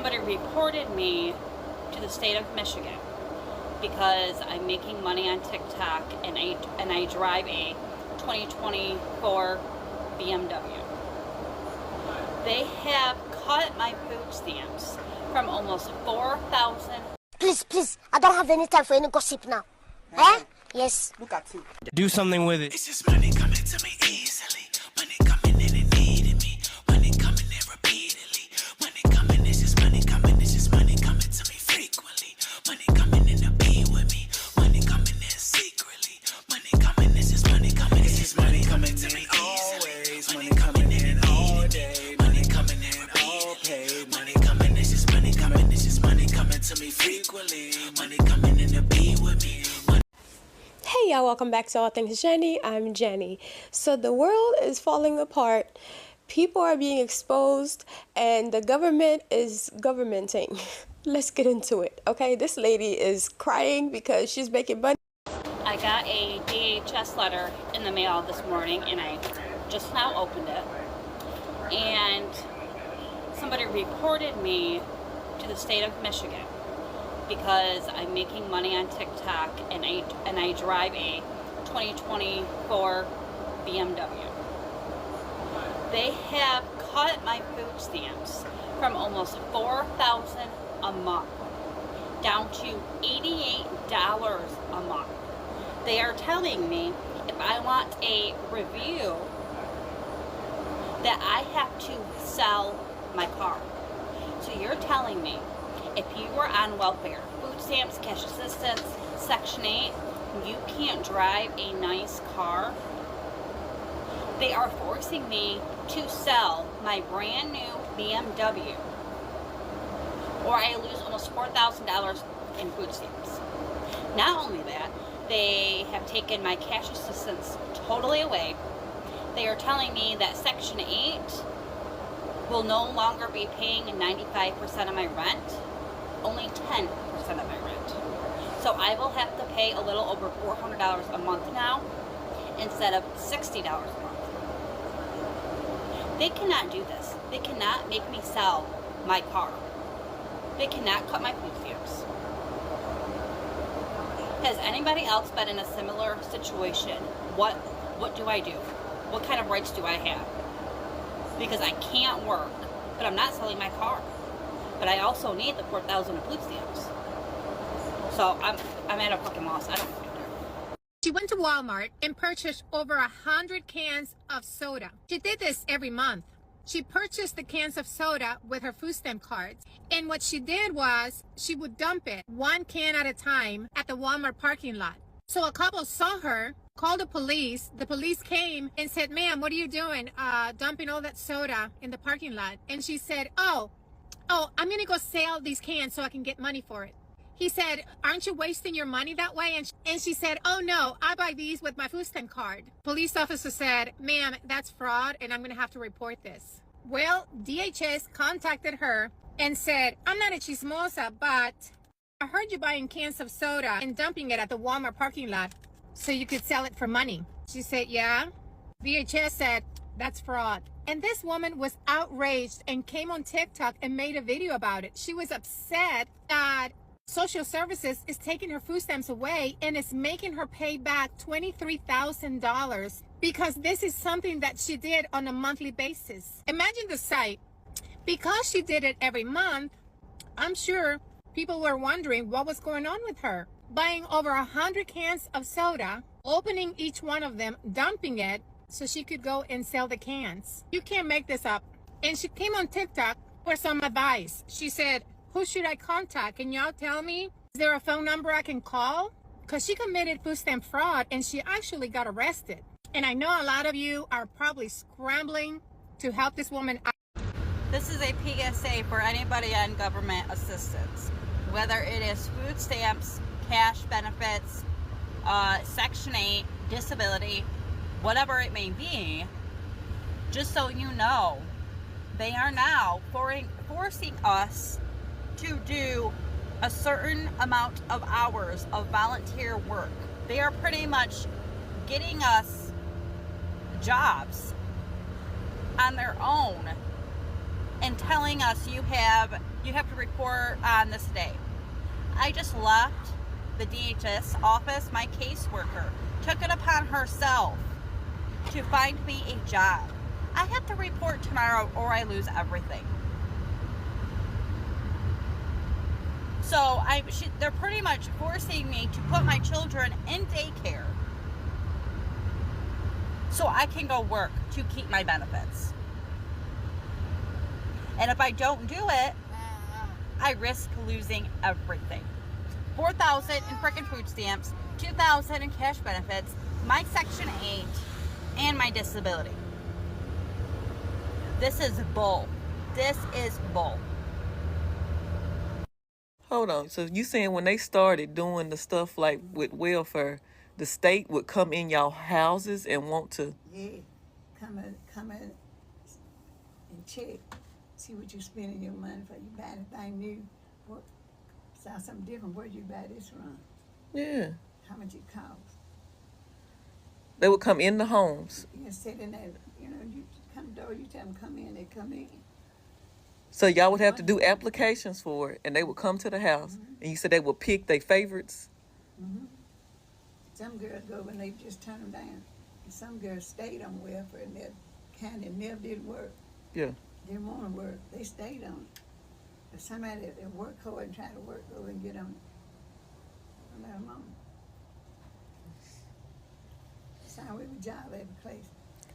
somebody reported me to the state of Michigan because I'm making money on TikTok and I drive a 2024 BMW. They have cut my food stamps from almost 4,000. Please, I don't have any time for any gossip now. Eh? Yes. Look at you. Do something with it. It's just money coming to me easily. Money coming in and needing me. Money coming in repeatedly. Money coming, it's just money coming. It's just money coming to me frequently. Money coming in to be with me. Money coming in secretly. Money coming, it's just money coming. It's just money coming to me always. Money coming in all day. Money coming in all paid. Money coming, it's just money coming. It's just money coming to me frequently. Money coming in to be with me. Hey y'all, welcome back to All Things Jenny. I'm Jenny. So the world is falling apart. People are being exposed and the government is governmenting. Let's get into it. Okay, this lady is crying because she's making money. I got a DHS letter in the mail this morning and I just now opened it. And somebody reported me to the state of Michigan because I'm making money on TikTok and I drive a 2024 BMW. They have cut my food stamps from almost $4,000 a month down to $88 a month. They are telling me if I want a review that I have to sell my car. So you're telling me if you were on welfare, food stamps, cash assistance, Section 8, you can't drive a nice car? They are forcing me to sell my brand new BMW or I lose almost $4,000 in food stamps. Not only that, they have taken my cash assistance totally away. They are telling me that Section 8 will no longer be paying 95% of my rent. Only 10% of my rent. So I will have to pay a little over $400 a month now instead of $60 a month. They cannot do this. They cannot make me sell my car. They cannot cut my food stamps. Has anybody else been in a similar situation? What do I do? What kind of rights do I have? Because I can't work, but I'm not selling my car. But I also need the 4,000 food stamps. So I'm at a fucking loss. I don't know. She went to Walmart and purchased over 100 cans of soda. She did this every month. She purchased the cans of soda with her food stamp cards. And what she did was she would dump it one can at a time at the Walmart parking lot. So a couple saw her, called the police. The police came and said, "Ma'am, what are you doing? Dumping all that soda in the parking lot." And she said, Oh, I'm going to go sell these cans so I can get money for it. He said, "Aren't you wasting your money that way?" And she said, "Oh no, I buy these with my food stamp card." Police officer said, "Ma'am, that's fraud and I'm going to have to report this." Well, DHS contacted her and said, "I'm not a chismosa, but I heard you buying cans of soda and dumping it at the Walmart parking lot so you could sell it for money." She said, "Yeah." DHS said, "That's fraud." And this woman was outraged and came on TikTok and made a video about it. She was upset that social services is taking her food stamps away and is making her pay back $23,000 because this is something that she did on a monthly basis. Imagine the sight. Because she did it every month, I'm sure people were wondering what was going on with her. Buying over 100 cans of soda, opening each one of them, dumping it, so she could go and sell the cans. You can't make this up. And she came on TikTok for some advice. She said, "Who should I contact? Can y'all tell me? Is there a phone number I can call?" Because she committed food stamp fraud and she actually got arrested. And I know a lot of you are probably scrambling to help this woman out. This is a PSA for anybody on government assistance. Whether it is food stamps, cash benefits, Section 8, disability, whatever it may be, just so you know, they are now forcing us to do a certain amount of hours of volunteer work. They are pretty much getting us jobs on their own and telling us you have to report on this day. I just left the DHS office. My caseworker took it upon herself to find me a job. I have to report tomorrow or I lose everything. So they're pretty much forcing me to put my children in daycare so I can go work to keep my benefits. And if I don't do it, I risk losing everything. $4,000 in frickin' food stamps, $2,000 in cash benefits, my Section 8, and my disability. This is bull. This is bull. Hold on. So you saying when they started doing the stuff like with welfare, the state would come in y'all houses and want to? Yeah, come in and check, see what you're spending your money for. You buy anything new, what, saw something different, where'd you buy this from? Yeah. How much it costs? They would come in the homes. You sit in there, you know, you come door, you tell them come in, they come in. So y'all would have to do applications for it, and they would come to the house, and you said they would pick their favorites? Some girls go and they just turn them down. And some girls stayed on welfare and their kind of never did work. Yeah. Didn't want to work, they stayed on it. But somebody that work hard and try to work over and get on it. Let them on. It's how we would job every place.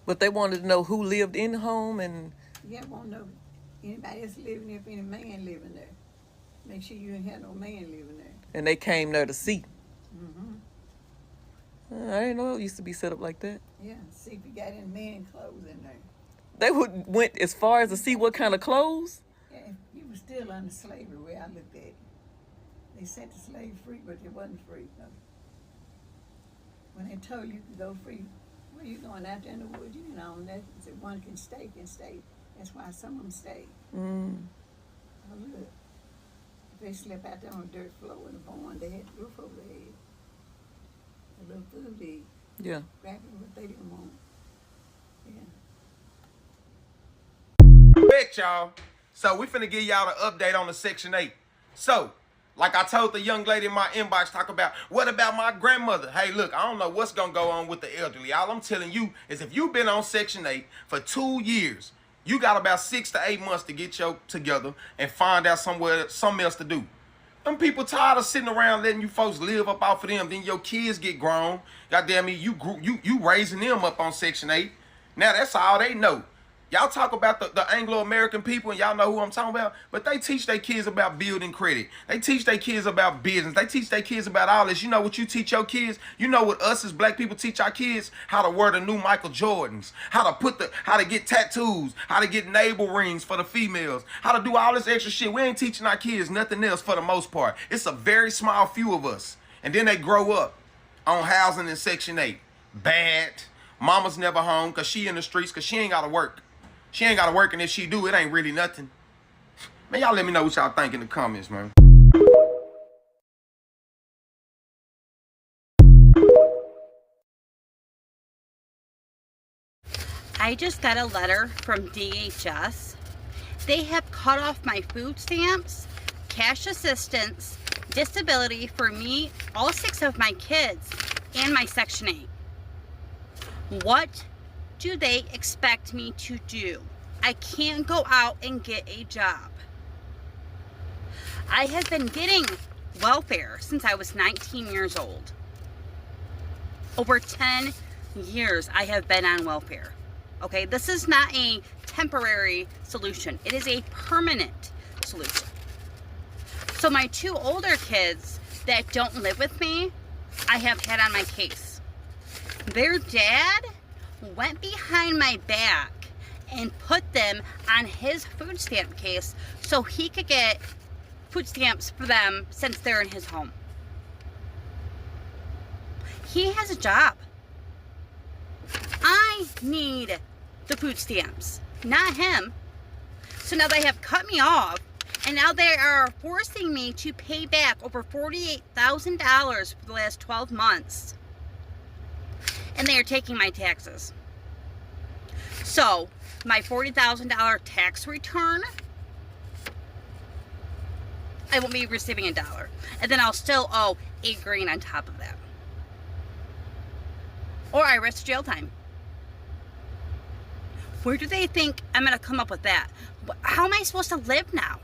But they wanted to know who lived in the home and... You don't want to know anybody else living there, if any man living there. Make sure you ain't have no man living there. And they came there to see. I didn't know it used to be set up like that. Yeah, see if you got any man clothes in there. They went as far as to see what kind of clothes? Yeah, you were still under slavery where I looked at it. They set the slave free, but it wasn't free. No. When they told you could go free, where you going out there in the woods? You know, that said one can stay. That's why some of them stayed. Oh, look. If they slept out there on a dirt floor in the barn, they had the roof over their head. A little food to eat. Yeah. Grabbing what they didn't want. Yeah. Bet y'all. So we finna give y'all the update on the Section 8. So, like I told the young lady in my inbox, talk about, what about my grandmother? Hey, look, I don't know what's gonna go on with the elderly. All I'm telling you is if you've been on Section 8 for 2 years, you got about 6 to 8 months to get your together and find out something else to do. Them people tired of sitting around letting you folks live up off of them. Then your kids get grown. Goddamn me, you raising them up on Section 8. Now that's all they know. Y'all talk about the Anglo-American people, and y'all know who I'm talking about, but they teach their kids about building credit. They teach their kids about business. They teach their kids about all this. You know what you teach your kids? You know what us as black people teach our kids? How to wear the new Michael Jordans, how to get tattoos, how to get navel rings for the females, how to do all this extra shit. We ain't teaching our kids nothing else for the most part. It's a very small few of us. And then they grow up on housing in Section 8. Bad. Mama's never home because she in the streets because she ain't got to work. She ain't got to work, and if she do, it ain't really nothing. Man, y'all let me know what y'all think in the comments, man. I just got a letter from DHS. They have cut off my food stamps, cash assistance, disability for me, all 6 of my kids, and my Section 8. What do they expect me to do? I can't go out and get a job. I have been getting welfare since I was 19 years old. Over 10 years I have been on welfare. Okay, this is not a temporary solution. It is a permanent solution. So my 2 older kids that don't live with me, I have had on my case. Their dad went behind my back and put them on his food stamp case so he could get food stamps for them since they're in his home. He has a job. I need the food stamps, not him. So now they have cut me off, and now they are forcing me to pay back over $48,000 for the last 12 months. And they are taking my taxes. So my $40,000 tax return I won't be receiving $1. And then I'll still owe $8 grand on top of that. Or I risk jail time. Where do they think I'm going to come up with that? How am I supposed to live now?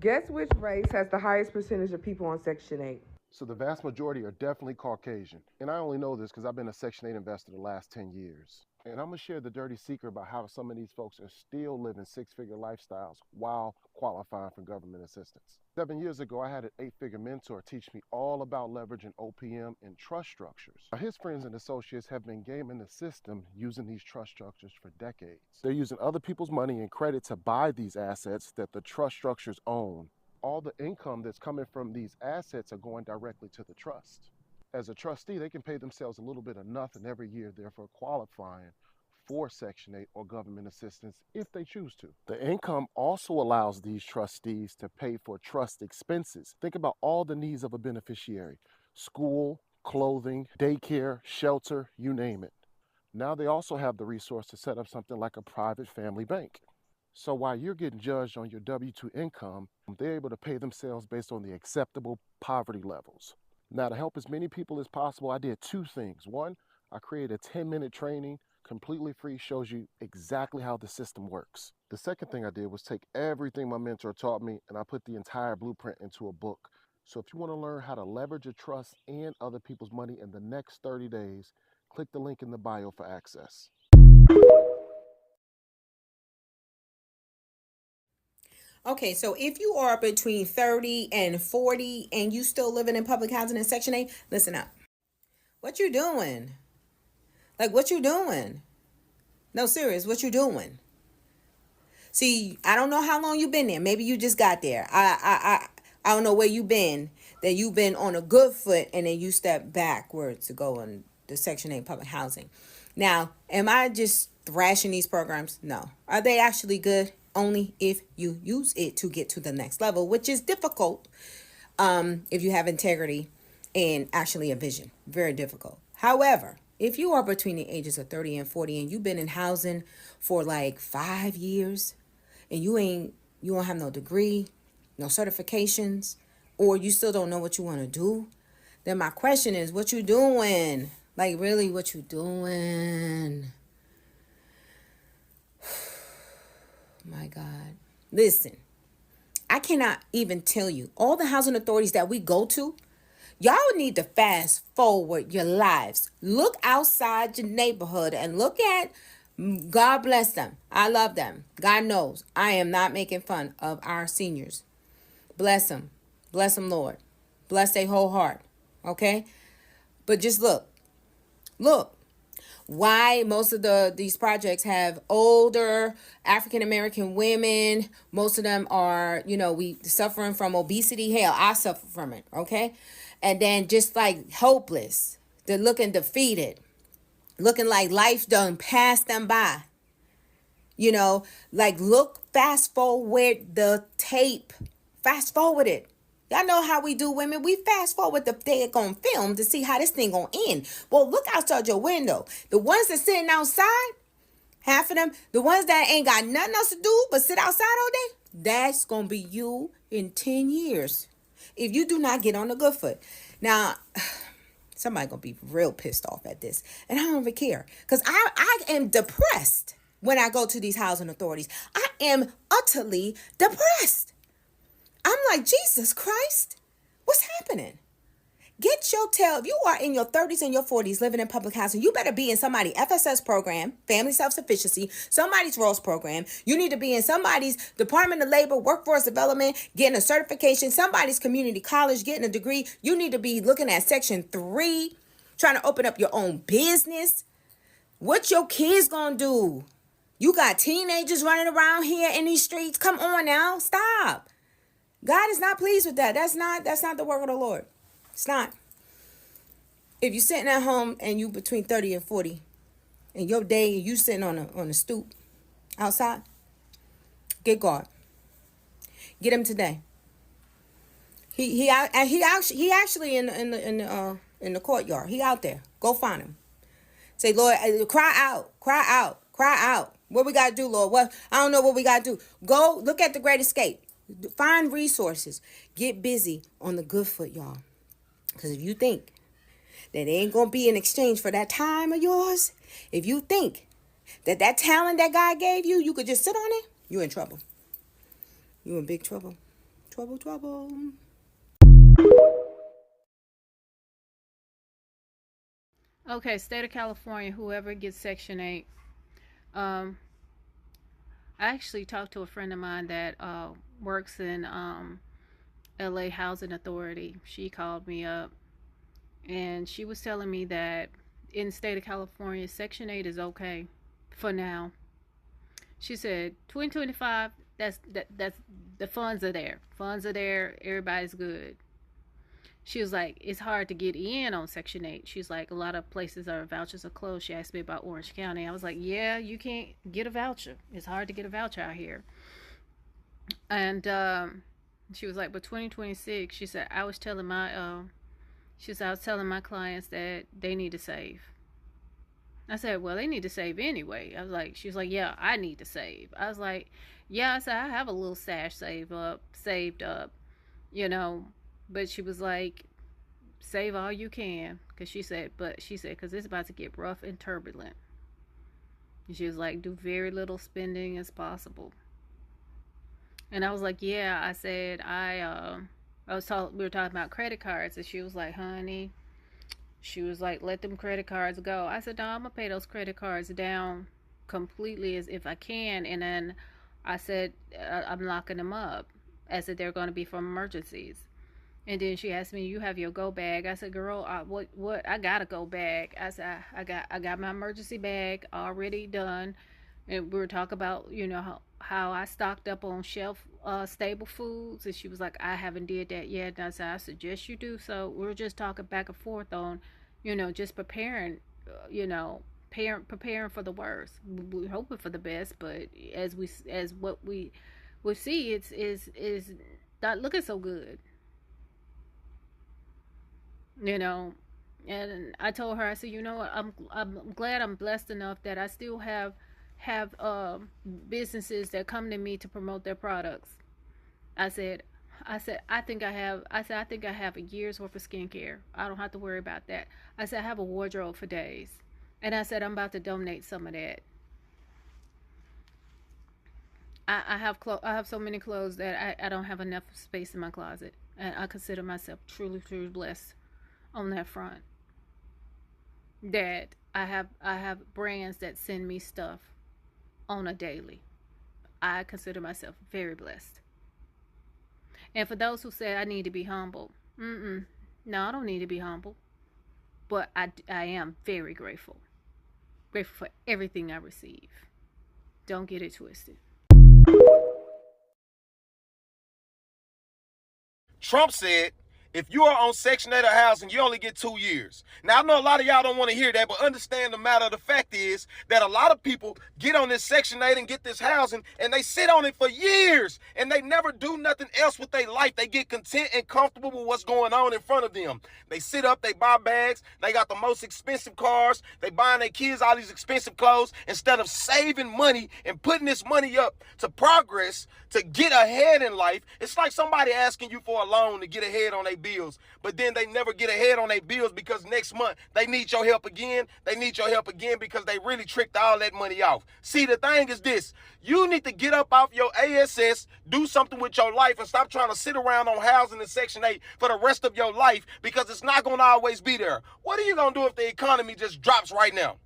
Guess which race has the highest percentage of people on Section 8? So the vast majority are definitely Caucasian. And I only know this because I've been a Section 8 investor the last 10 years. And I'm going to share the dirty secret about how some of these folks are still living six-figure lifestyles while qualifying for government assistance. 7 years ago, I had an 8-figure mentor teach me all about leveraging OPM and trust structures. Now, his friends and associates have been gaming the system using these trust structures for decades. They're using other people's money and credit to buy these assets that the trust structures own. All the income that's coming from these assets are going directly to the trust. As a trustee, they can pay themselves a little bit of nothing every year, therefore qualifying for Section 8 or government assistance if they choose to. The income also allows these trustees to pay for trust expenses. Think about all the needs of a beneficiary: school, clothing, daycare, shelter, you name it. Now they also have the resource to set up something like a private family bank. So while you're getting judged on your W-2 income, they're able to pay themselves based on the acceptable poverty levels. Now, to help as many people as possible, I did 2 things. One, I created a 10-minute training, completely free, shows you exactly how the system works. The second thing I did was take everything my mentor taught me and I put the entire blueprint into a book. So if you want to learn how to leverage your trust and other people's money in the next 30 days, click the link in the bio for access. Okay, so if you are between 30 and 40 and you still living in public housing in Section 8, listen up. What you doing? Like, what you doing? No, serious, what you doing? See, I don't know how long you've been there. Maybe you just got there. I don't know where you've been. That you've been on a good foot and then you step backwards to go on the Section 8 public housing. Now, am I just thrashing these programs? No. Are they actually good? Only if you use it to get to the next level, which is difficult if you have integrity and actually a vision. Very difficult. However, if you are between the ages of 30 and 40 and you've been in housing for like 5 years and you don't have no degree, no certifications, or you still don't know what you want to do, then my question is, what you doing? Like, really, what you doing? My God. Listen, I cannot even tell you all the housing authorities that we go to. Y'all need to fast forward your lives. Look outside your neighborhood and look at, God bless them. I love them. God knows I am not making fun of our seniors. Bless them. Bless them, Lord. Bless their whole heart. Okay? But just look. Why most of these projects have older African-American women. Most of them are, we suffering from obesity. Hell, I suffer from it, okay? And then just like hopeless. They're looking defeated. Looking like life done passed them by. Fast forward the tape. Fast forward it. Y'all know how we do, women. We fast forward the daggone film to see how this thing gonna end. Well, look outside your window. The ones that sitting outside, half of them, the ones that ain't got nothing else to do but sit outside all day, that's gonna be you in 10 years. If you do not get on the good foot. Now, somebody gonna be real pissed off at this. And I don't even care. Because I am depressed when I go to these housing authorities. I am utterly depressed. I'm like, Jesus Christ, what's happening? Get your tail. If you are in your 30s and your 40s living in public housing, you better be in somebody's FSS program, family self-sufficiency, somebody's ROS program. You need to be in somebody's Department of Labor, Workforce Development, getting a certification, somebody's community college, getting a degree. You need to be looking at Section 3, trying to open up your own business. What your kids gonna do? You got teenagers running around here in these streets. Come on now, stop. God is not pleased with that. That's not the work of the Lord. It's not. If you're sitting at home and you between 30 and 40, and your day you sitting on a stoop outside, get God. Get him today. He actually in the courtyard. He out there. Go find him. Say, Lord, cry out, cry out, cry out. What we got to do, Lord? What? I don't know what we got to do. Go look at The Great Escape. Find resources. Get busy on the good foot, y'all. Because if you think that ain't going to be in exchange for that time of yours, if you think that talent that God gave you, you could just sit on it, you're in trouble. You're in big trouble. Trouble, trouble. Okay, state of California, whoever gets Section 8. I actually talked to a friend of mine that works in LA Housing Authority. She called me up and she was telling me that in the state of California, Section 8 is okay for now. She said 2025, that's the funds are there. Funds are there, everybody's good. She was like, it's hard to get in on Section 8. She's like, a lot of places our vouchers are closed. She asked me about Orange County. I was like, yeah, you can't get a voucher. It's hard to get a voucher out here. And she was like, but 2026, she said, I was telling my clients that they need to save. I said, well, they need to save anyway. I was like, she was like, yeah, I need to save. I was like, yeah, I said, I have a little stash saved up, you know. But she was like, save all you can. Because she said, because it's about to get rough and turbulent. And she was like, do very little spending as possible. And I was like, yeah. I said, we were talking about credit cards. And she was like, honey, she was like, let them credit cards go. I said, no, I'm going to pay those credit cards down completely as if I can. And then I said, I'm locking them up. I said, they're going to be for emergencies. And then she asked me, you have your go bag? I said, girl, what? I got a go bag. I said, I got my emergency bag already done. And we were talking about, you know, how I stocked up on shelf stable foods. And she was like, I haven't did that yet. And I said, I suggest you do. So we were just talking back and forth on, you know, just preparing, preparing for the worst. We're hoping for the best, but as what we see, is not looking so good. You know, and I told her, I said, you know what, I'm glad I'm blessed enough that I still have businesses that come to me to promote their products. I said I think I have a year's worth of skincare. I don't have to worry about that. I said I have a wardrobe for days. And I said I'm about to donate some of that. I have so many clothes that I don't have enough space in my closet. And I consider myself truly blessed on that front, that I have brands that send me stuff on a daily. I consider myself very blessed. And for those who say I need to be humble, no, I don't need to be humble, but I am very grateful for everything I receive. Don't get it twisted. Trump said, if you are on Section 8 of housing, you only get 2 years. Now, I know a lot of y'all don't want to hear that, but understand the matter of the fact is that a lot of people get on this Section 8 and get this housing, and they sit on it for years, and they never do nothing else with their life. They get content and comfortable with what's going on in front of them. They sit up, they buy bags, they got the most expensive cars, they buying their kids all these expensive clothes, instead of saving money and putting this money up to progress, to get ahead in life. It's like somebody asking you for a loan to get ahead on their bills, but then they never get ahead on their bills because next month they need your help again. They need your help again because they really tricked all that money off. See, the thing is this: you need to get up off your ASS, do something with your life, and stop trying to sit around on housing in Section 8 for the rest of your life, because it's not going to always be there. What are you going to do if the economy just drops right now?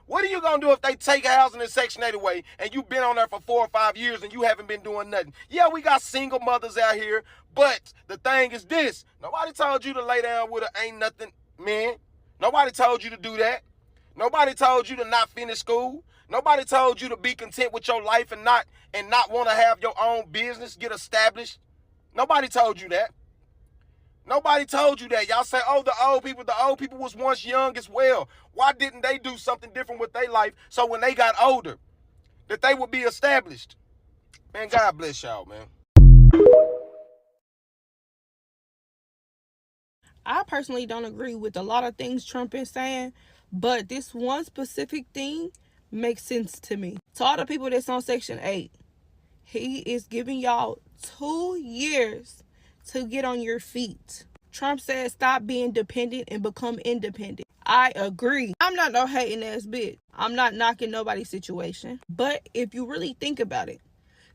What are you going to do if they take housing in Section 8 away and you've been on there for 4 or 5 years and you haven't been doing nothing? Yeah, we got single mothers out here, but the thing is this: nobody told you to lay down with a ain't nothing man. Nobody told you to do that. Nobody told you to not finish school. Nobody told you to be content with your life and not want to have your own business get established. Nobody told you that. Nobody told you that. Y'all say, oh, the old people was once young as well. Why didn't they do something different with their life so when they got older that they would be established? Man, God bless y'all, man. I personally don't agree with a lot of things Trump is saying, But this one specific thing makes sense to me. To all the people that's on Section 8, he is giving y'all 2 years to get on your feet. Trump said stop being dependent and become independent. I agree. I'm not no hating ass bitch. I'm not knocking nobody's situation. But if you really think about it,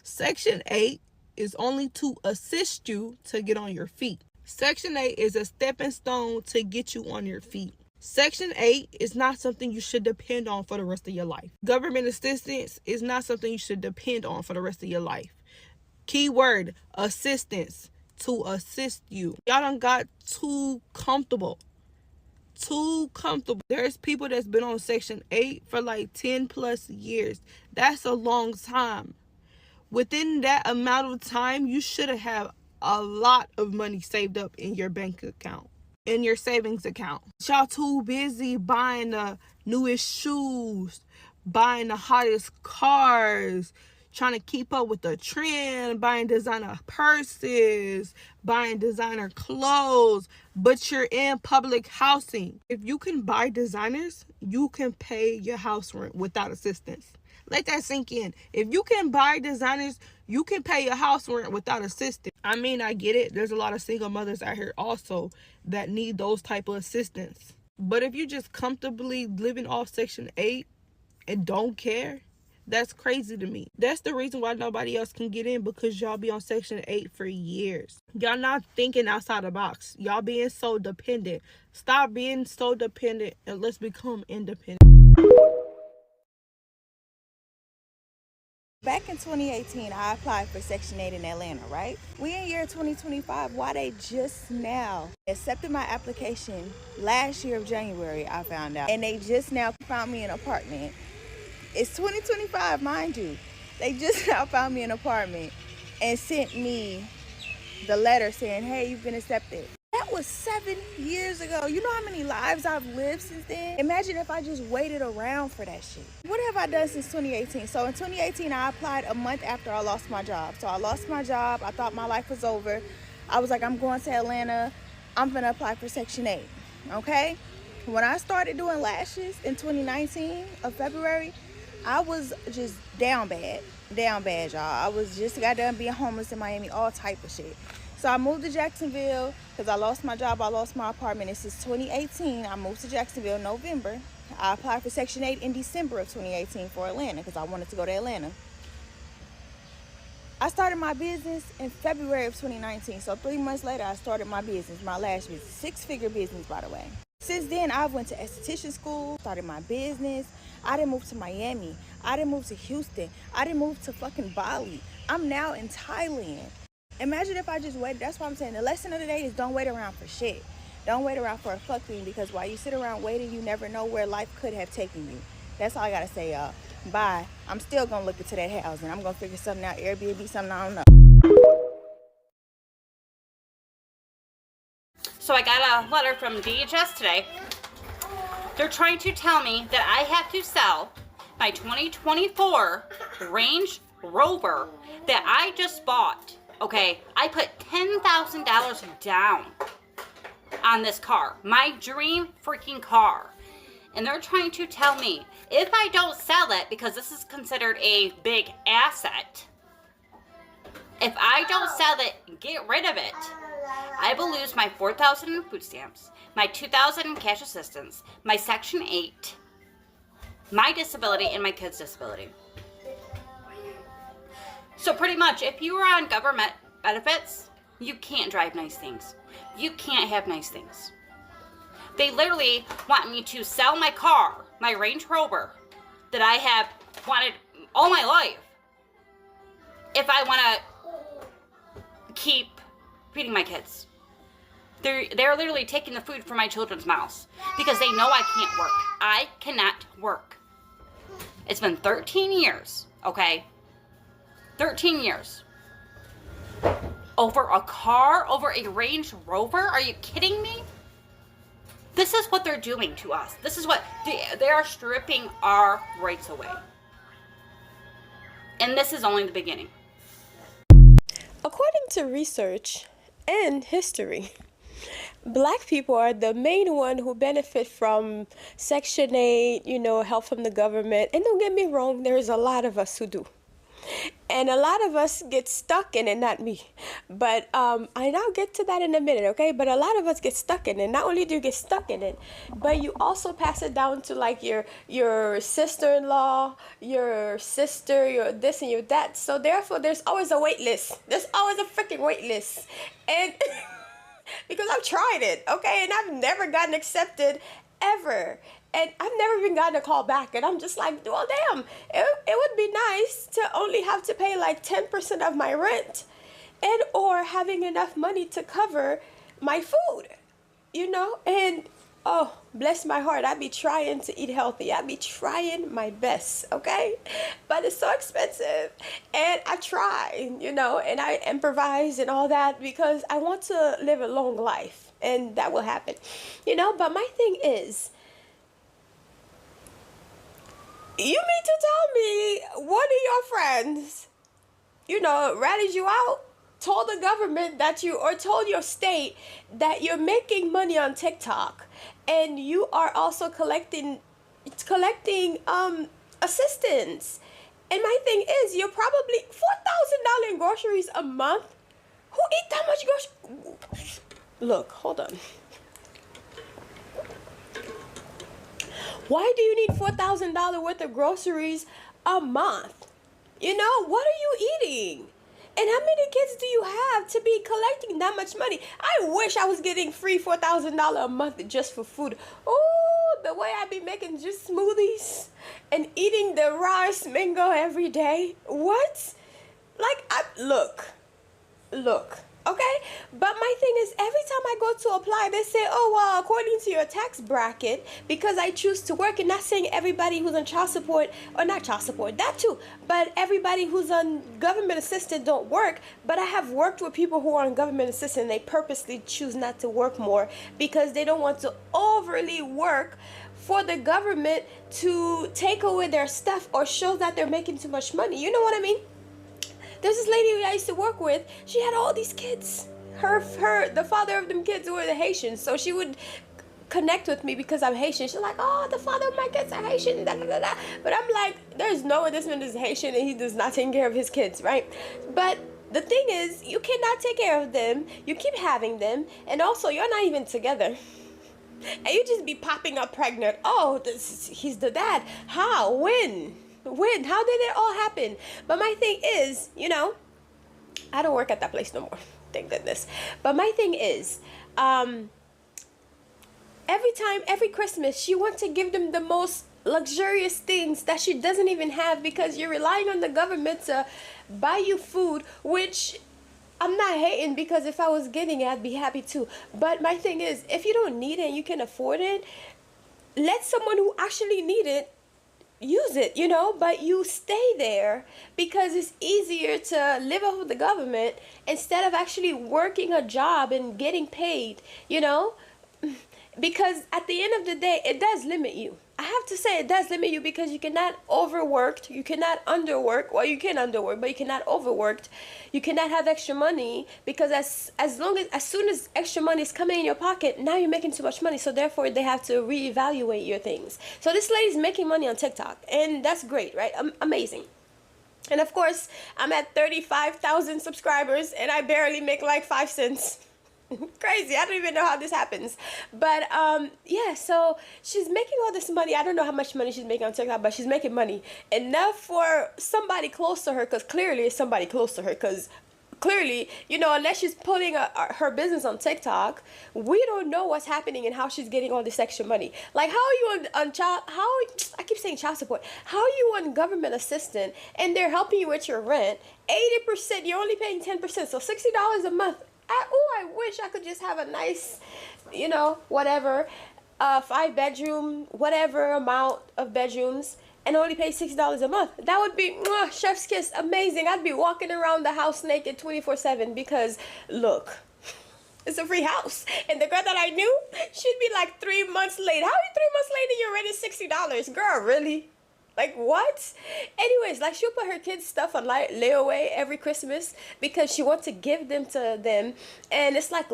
Section 8 is only to assist you to get on your feet. Section 8 is a stepping stone to get you on your feet. Section 8 is not something you should depend on for the rest of your life. Government assistance is not something you should depend on for the rest of your life. Keyword, assistance, to assist you. Y'all done got too comfortable. Too comfortable. There's people that's been on Section 8 for like 10 plus years. That's a long time. Within that amount of time, you should have a lot of money saved up in your bank account, in your savings account. Y'all too busy buying the newest shoes, buying the hottest cars, trying to keep up with the trend, buying designer purses, buying designer clothes, but you're in public housing. If you can buy designers, you can pay your house rent without assistance. Let that sink in. If you can buy designers, you can pay your house rent without assistance. I mean, I get it. There's a lot of single mothers out here also that need those type of assistance. But if you just comfortably living off Section 8 and don't care, that's crazy to me. That's the reason why nobody else can get in, because y'all be on Section 8 for years. Y'all not thinking outside the box. Y'all being so dependent. Stop being so dependent and let's become independent. Back in 2018, I applied for Section 8 in Atlanta, right? We in year 2025. Why they just now accepted my application last year of January, I found out. And they just now found me an apartment. It's 2025, mind you. They just now found me an apartment and sent me the letter saying, hey, you've been accepted. That was 7 years ago. You know how many lives I've lived since then? Imagine if I just waited around for that shit. What have I done since 2018? So in 2018, I applied a month after I lost my job. So I lost my job. I thought my life was over. I was like, I'm going to Atlanta. I'm gonna apply for Section 8, okay? When I started doing lashes in 2019 of February, I was just down bad, y'all. I was just got done being homeless in Miami, all type of shit. So I moved to Jacksonville because I lost my job, I lost my apartment. And since 2018, I moved to Jacksonville in November. I applied for Section 8 in December of 2018 for Atlanta because I wanted to go to Atlanta. I started my business in February of 2019. So 3 months later, I started my business, my lash business, 6-figure business, by the way. Since then, I went to esthetician school, started my business. I didn't move to Miami. I didn't move to Houston. I didn't move to fucking Bali. I'm now in Thailand. Imagine if I just waited. That's what I'm saying. The lesson of the day is don't wait around for shit. Don't wait around for a fuck thing, because while you sit around waiting, you never know where life could have taken you. That's all I gotta say, y'all. Bye. I'm still gonna look into that house and I'm gonna figure something out. Airbnb, something, I don't know. So I got a letter from DHS today. They're trying to tell me that I have to sell my 2024 Range Rover that I just bought. Okay, I put $10,000 down on this car, my dream freaking car. And they're trying to tell me if I don't sell it, because this is considered a big asset, if I don't sell it, get rid of it, I will lose my $4,000 in food stamps, my $2,000 in cash assistance, my Section 8, my disability, and my kids' disability. So pretty much, if you are on government benefits, you can't drive nice things. You can't have nice things. They literally want me to sell my car, my Range Rover, that I have wanted all my life, if I want to keep feeding my kids. They're literally taking the food from my children's mouths because they know I can't work. I cannot work. It's been 13 years, okay? 13 years. Over a car? Over a Range Rover? Are you kidding me? This is what they're doing to us. This is what they are stripping our rights away. And this is only the beginning. According to research and history, Black people are the main one who benefit from Section 8, help from the government. And don't get me wrong, there's a lot of us who do. And a lot of us get stuck in it, not me. But I now get to that in a minute, okay? But a lot of us get stuck in it. Not only do you get stuck in it, but you also pass it down to like your sister-in-law, your sister, your this and your that. So therefore, there's always a wait list. There's always a freaking wait list. And because I've tried it, okay? And I've never gotten accepted ever. And I've never even gotten a call back. And I'm just like, well, damn, it would be nice to only have to pay like 10% of my rent and or having enough money to cover my food, And, oh, bless my heart, I be trying to eat healthy. I be trying my best, okay? But it's so expensive. And I try, and I improvise and all that because I want to live a long life. And that will happen, But my thing is, you mean to tell me one of your friends, ratted you out, told the government or told your state that you're making money on TikTok and you are also collecting assistance. And my thing is, you're probably $4,000 in groceries a month. Who eat that much groceries? Look, hold on. Why do you need $4,000 worth of groceries a month? What are you eating? And how many kids do you have to be collecting that much money? I wish I was getting free $4,000 a month just for food. Oh, the way I be making just smoothies and eating the rawest mango every day. What? Look. Okay? But my thing is, every time I go to apply, they say, oh, well, according to your tax bracket, because I choose to work, and not saying everybody who's on child support, or not child support, that too, but everybody who's on government assistance don't work. But I have worked with people who are on government assistance, and they purposely choose not to work more because they don't want to overly work for the government to take away their stuff or show that they're making too much money. You know what I mean? There's this lady I used to work with. She had all these kids. The father of them kids were the Haitians. So she would connect with me because I'm Haitian. She's like, oh, the father of my kids are Haitian. Da, da, da, da. But I'm like, there's no way this man is Haitian and he does not take care of his kids, right? But the thing is, you cannot take care of them. You keep having them. And also, you're not even together. And you just be popping up pregnant. Oh, he's the dad. How? When? How did it all happen? But my thing is, I don't work at that place no more. Thank goodness. But my thing is, every Christmas, she wants to give them the most luxurious things that she doesn't even have because you're relying on the government to buy you food, which I'm not hating because if I was getting it, I'd be happy too. But my thing is, if you don't need it and you can afford it, let someone who actually need it use it, but you stay there because it's easier to live off of the government instead of actually working a job and getting paid, because at the end of the day, it does limit you. I have to say it does limit you because you cannot overwork, you cannot underwork. Well, you can underwork, but you cannot overwork. You cannot have extra money because as soon as extra money is coming in your pocket, now you're making too much money. So therefore, they have to reevaluate your things. So this lady's making money on TikTok, and that's great, right? Amazing. And of course, I'm at 35,000 subscribers, and I barely make like 5 cents. Crazy. I don't even know how this happens. But yeah, so she's making all this money. I don't know how much money she's making on TikTok, but she's making money enough for somebody close to her, because clearly it's somebody close to her, because clearly, unless she's putting her business on TikTok, we don't know what's happening and how she's getting all this extra money. Like, how are you on I keep saying child support. How are you on government assistance and they're helping you with your rent? 80%, you're only paying 10%, so $60 a month. I wish I could just have a nice, whatever, 5-bedroom, whatever amount of bedrooms, and only pay $60 a month. That would be chef's kiss, amazing. I'd be walking around the house naked 24/7 because, look, it's a free house. And the girl that I knew, she'd be like 3 months late. How are you 3 months late and you're renting $60? Girl, really? Like, what? Anyways, like, she'll put her kids' stuff on layaway every Christmas because she wants to give them to them. And it's like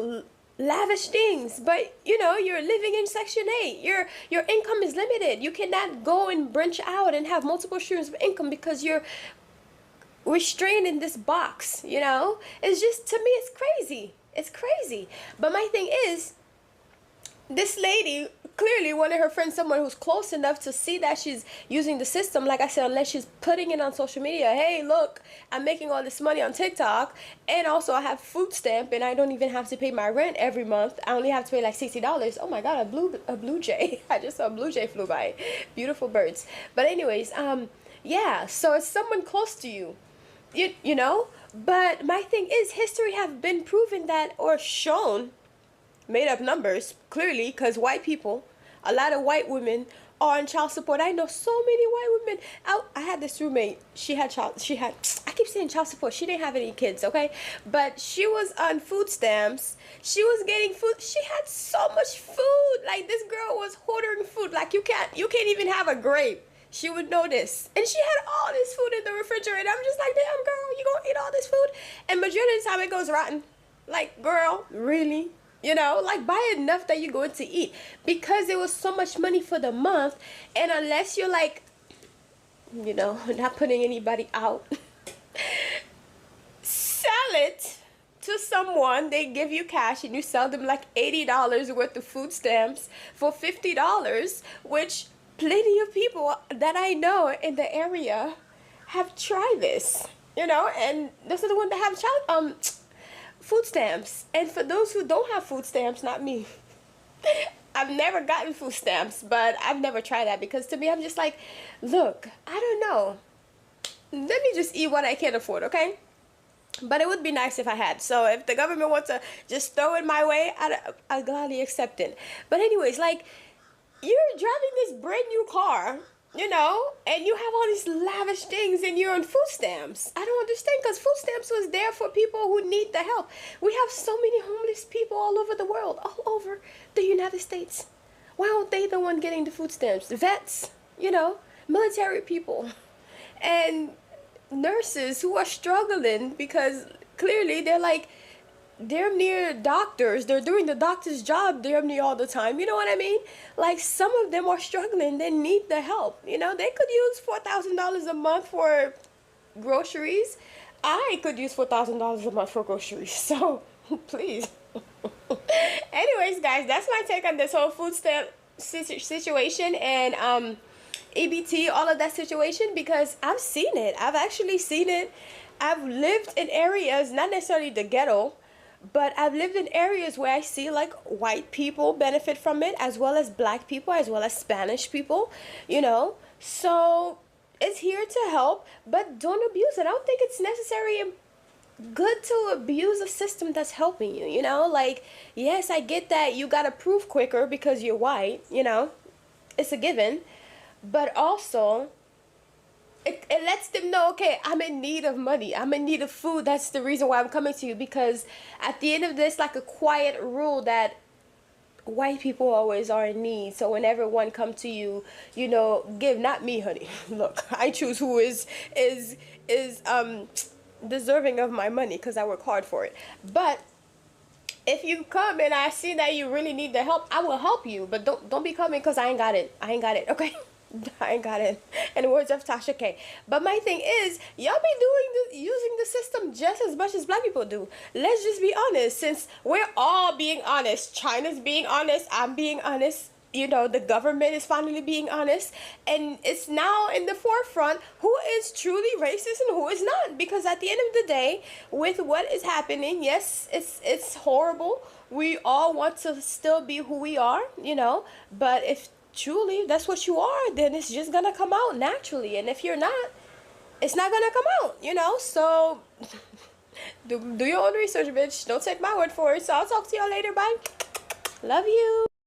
lavish things, but you know, you're living in Section 8. Your income is limited. You cannot go and branch out and have multiple streams of income because you're restrained in this box, you know? It's just, to me, it's crazy. It's crazy. But my thing is, this lady clearly wanted her friend, someone who's close enough to see that she's using the system. Like I said, unless she's putting it on social media, hey, look, I'm making all this money on TikTok, and also I have food stamp, and I don't even have to pay my rent every month. I only have to pay like $60. Oh my God, a blue jay. I just saw a blue jay flew by. Beautiful birds. But anyways, yeah, so it's someone close to you, you know. But my thing is, history have been proven that, or shown, made up numbers clearly, because white people, a lot of white women are on child support. I know so many white women. I had this roommate, I keep saying child support, she didn't have any kids, okay, but she was on food stamps. She was getting food. She had so much food. Like, this girl was hoarding food. Like, you can't even have a grape. She would know this. And she had all this food in the refrigerator. I'm just like, damn, girl, you gonna eat all this food? And majority of the time it goes rotten. Like, girl, really? You know, like, buy enough that you're going to eat, because it was so much money for the month. And unless you're like, you know, not putting anybody out, sell it to someone. They give you cash and you sell them like $80 worth of food stamps for $50, which plenty of people that I know in the area have tried this, you know, and this is the one that have food stamps. And for those who don't have food stamps, not me, I've never gotten food stamps, but I've never tried that, because to me, I'm just like, look, I don't know, let me just eat what I can afford, okay? But it would be nice if I had. So if the government wants to just throw it my way, I'd gladly accept it. But anyways, like, you're driving this brand new car, you know, and you have all these lavish things, and you're on food stamps. I don't understand, because food stamps was there for people who need the help. We have so many homeless people all over the world, all over the United States. Why aren't they the one getting the food stamps? Vets, you know, military people, and nurses who are struggling, because clearly they're like, damn near doctors. They're doing the doctor's job damn near all the time. You know what I mean? Like, some of them are struggling. They need the help. You know, they could use $4,000 a month for groceries. I could use $4,000 a month for groceries. So, please. Anyways, guys, that's my take on this whole food stamp situation and EBT, all of that situation, because I've seen it. I've actually seen it. I've lived in areas, not necessarily the ghetto, but I've lived in areas where I see like white people benefit from it, as well as black people, as well as Spanish people, you know. So it's here to help, but don't abuse it. I don't think it's necessary and good to abuse a system that's helping you, you know. Like, yes, I get that you gotta prove quicker because you're white, you know. It's a given. But also, it lets them know, okay, I'm in need of money. I'm in need of food. That's the reason why I'm coming to you. Because at the end of this, like a quiet rule that white people always are in need. So whenever one come to you, you know, give, not me, honey. Look, I choose who is deserving of my money because I work hard for it. But if you come and I see that you really need the help, I will help you. But don't be coming because I ain't got it. I ain't got it, okay? I ain't got it. In the words of Tasha K. But my thing is, y'all be using the system just as much as black people do. Let's just be honest. Since we're all being honest, China's being honest, I'm being honest, you know, the government is finally being honest, and it's now in the forefront who is truly racist and who is not. Because at the end of the day, with what is happening, yes, it's horrible. We all want to still be who we are, you know, but if truly that's what you are, then it's just gonna come out naturally. And if you're not, it's not gonna come out, you know. So do your own research, bitch. Don't take my word for it. So I'll talk to y'all later. Bye. Love you.